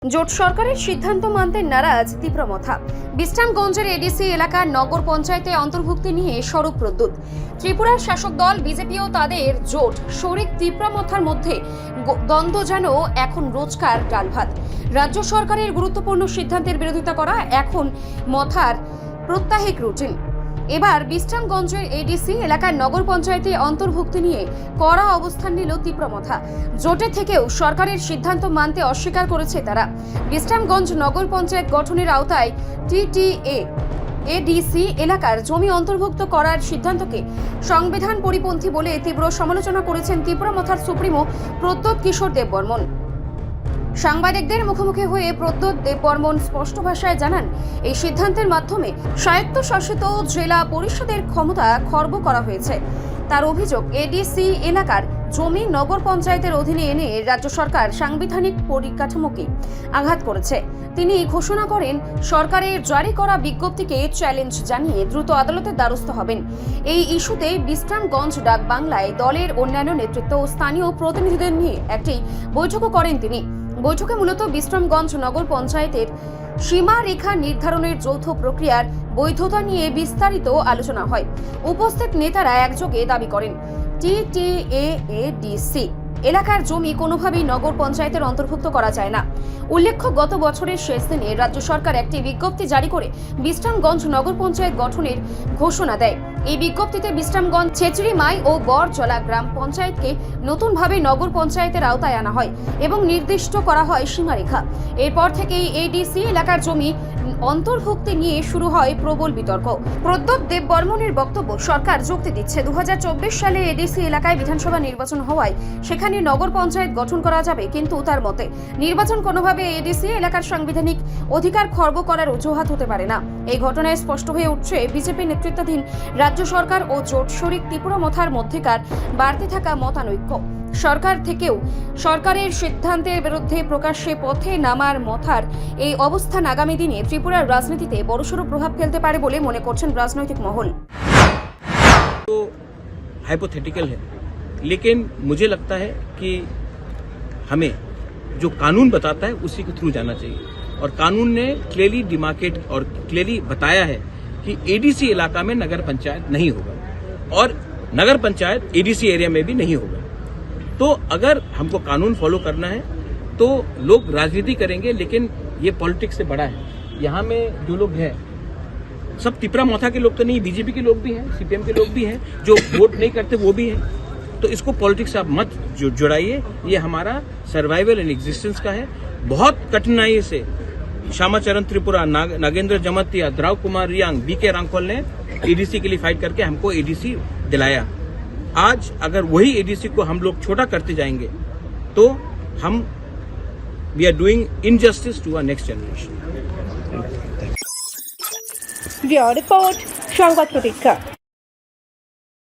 জোট সরকারের সিদ্ধান্ত মানতে নারাজ তীব্রমথা। বিশ্রামগঞ্জের এডিসি এলাকার নগর পঞ্চায়েতে অন্তর্ভুক্তি নিয়ে সরব প্রদ্যুৎ। ত্রিপুরার শাসক দল বিজেপি ও তাদের জোট শরিক তীব্রমথার মধ্যে দ্বন্দ্ব যেন এখন রোজকার ডাল ভাত। রাজ্য সরকারের গুরুত্বপূর্ণ সিদ্ধান্তের বিরোধিতা করা এখন মথার প্রত্যাহিক রুটিন। এবার বিশ্রামগঞ্জের এডিসি এলাকার নগর পঞ্চায়েতে অন্তর্ভুক্তি নিয়ে কড়া অবস্থান নিল তীব্রমথা। জোটে থেকেও সরকারের সিদ্ধান্ত মানতে অস্বীকার করেছে তারা। বিশ্রামগঞ্জ নগর পঞ্চায়েত গঠনের আওতায় টিটিএ এডিসি এলাকার জমি অন্তর্ভুক্ত করার সিদ্ধান্তকে সংবিধান পরিপন্থী বলে তীব্র সমালোচনা করেছেন তীব্রমথার সুপ্রিমো প্রদ্যুৎ কিশোর দেববর্মন। সাংবাদিকদের মুখোমুখি হয়ে প্রদ্যুৎ দেববর্মন স্পষ্ট ভাষায় জানান, এই সিদ্ধান্তের মাধ্যমে স্বায়ত্তশাসিত জেলা পরিষদের ক্ষমতা খর্ব করা হয়েছে। তার অভিযোগ, এডিসি এলাকার জমি নগর পঞ্চায়েতের অধীনে এনে রাজ্য সরকার সাংবিধানিক পরিকাঠামোকে আঘাত করেছে। তিনি ঘোষণা করেন, সরকারের জারি করা বিজ্ঞপ্তিকে চ্যালেঞ্জ জানিয়ে দ্রুত আদালতের দ্বারস্থ হবেন। এই ইস্যুতে বিশ্রামগঞ্জ ডাক বাংলায় দলের অন্যান্য নেতৃত্ব ও স্থানীয় প্রতিনিধিদের নিয়ে একটি বৈঠকও করেন তিনি। বৈঠকে মূলত বিশ্রামগঞ্জ নগর পঞ্চায়েতের সীমারেখা নির্ধারণের যৌথ প্রক্রিয়ার বৈধতা নিয়ে বিস্তারিত আলোচনা হয়। উপস্থিত নেতারা একযোগে দাবি করেন, টিটিএডিসি এলাকার জমি কোনোভাবেই নগর পঞ্চায়েতের অন্তর্ভুক্ত করা যায় না। উল্লেখ্য, গত বছরের শেষ দিনে রাজ্য সরকার একটি বিজ্ঞপ্তি জারি করে বিশ্রামগঞ্জ নগর পঞ্চায়েত গঠনের ঘোষণা দেয়। এই বিজ্ঞপ্তিতে বিশ্রামগঞ্জ, ছেচড়িমাই ও বরজলা গ্রাম পঞ্চায়েতকে নতুনভাবে নগর পঞ্চায়েতের আওতায় আনা হয় এবং নির্দিষ্ট করা হয় সীমারেখা। এরপর থেকেই এডিসি এলাকার জমি অন্তর্ভুক্তি নিয়ে শুরু হয় প্রবল বিতর্ক। প্রদ্যুৎ দেববর্মনের বক্তব্য, সরকার যুক্তি দিচ্ছে 2024 সালে এডিসি এলাকায় বিধানসভা নির্বাচন হওয়ায় সেখানে নগর পঞ্চায়েত গঠন করা যাবে, কিন্তু তার মতে নির্বাচন কোনোভাবে এডিসি এলাকার সাংবিধানিক অধিকার খর্ব করার অজুহাত হতে পারে না। এই ঘটনায় স্পষ্ট হয়ে উঠছে বিজেপি নেতৃত্বাধীন রাজ্য সরকার ও জোট শরিক তীব্রমথার মধ্যেকার বাড়তে থাকা মতানৈক্য। সরকার থেকেও সরকারের সিদ্ধান্তের বিরুদ্ধে প্রকাশ্যে পথে নামার মথার এই অবস্থান আগামী দিনে ত্রিপুরার রাজনীতিতে বড়সড় প্রভাব ফেলতে পারে বলে মনে করছেন রাজনৈতিক মহল। तो हाइपोथेटिकल है, लेकिन मुझे लगता है कि हमें जो कानून बताता है उसी के थ्रू जाना चाहिए। और कानून ने क्लियरली डिमार्केट और क्लियरली बताया है कि एडीसी इलाका में नगर पंचायत नहीं होगा और नगर पंचायत एडीसी एरिया में भी नहीं होगा। तो अगर हमको कानून फॉलो करना है तो लोग राजनीति करेंगे, लेकिन ये पॉलिटिक्स से बड़ा है। यहाँ में जो लोग हैं सब तीब्रमथा के लोग तो नहीं, बीजेपी के लोग भी हैं, सीपीएम के लोग भी हैं, जो वोट नहीं करते वो भी हैं। तो इसको पॉलिटिक्स से आप मत जुड़ाइए। ये हमारा सर्वाइवल एंड एग्जिस्टेंस का है। बहुत कठिनाई से श्यामाचरण त्रिपुरा, नागेंद्र जमतिया, द्राव कुमार रियांग, बीके रांगफल ने एडीसी के लिए फाइट करके हमको एडीसी दिलाया। आज अगर वही एडीसी को हम लोग छोटा करते जाएंगे तो हम we are doing injustice to our next generation. Report संबाद प्रतीक्षा।